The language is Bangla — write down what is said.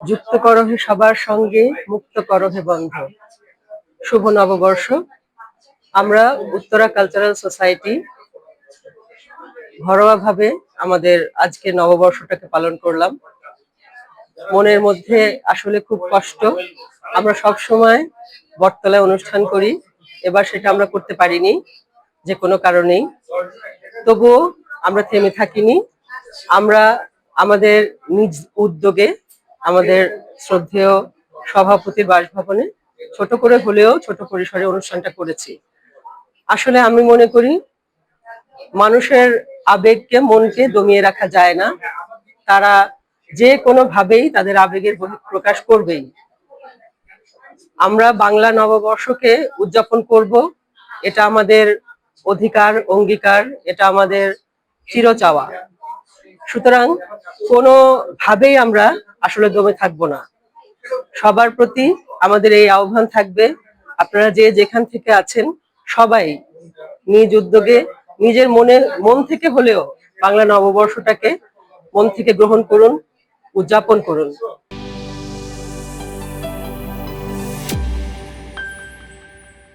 যুক্ত করো হে সবার সঙ্গে, মুক্ত করো হে বন্ধ। শুভ নববর্ষ। আমরা উত্তরা কালচারাল সোসাইটি ঘরোয়াভাবে আমাদের আজকে নববর্ষটাকে পালন করলাম। মনের মধ্যে আসলে খুব কষ্ট। আমরা সব সময় বটতলায় অনুষ্ঠান করি, এবার সেটা আমরা করতে পারিনি যে কোনো কারণেই। তবুও আমরা থেমে থাকিনি। আমরা আমাদের নিজ উদ্যোগে আমাদের শ্রদ্ধেয় সভাপতির বাসভবনে ছোট করে হলেও ছোট পরিসরে অনুষ্ঠানটা করেছি। আসলে আমি মনে করি মানুষের আবেগকে, মনকে দমিয়ে রাখা যায় না। তারা যে কোনো ভাবেই তাদের আবেগের বহিঃপ্রকাশ করবেই। আমরা বাংলা নববর্ষকে উদযাপন করব, এটা আমাদের অধিকার, অঙ্গীকার, এটা আমাদের চিরচাওয়া। সুতরাং কোনো ভাবেই আমরা আসলে দমে থাকবো না। সবার প্রতি আমাদের এই আহ্বান থাকবে, আপনারা যে যেখান থেকে আছেন সবাই নিজ উদ্যোগে নিজের মন থেকে হলেও বাংলা নববর্ষটাকে মন থেকে গ্রহণ করুন, উদযাপন করুন।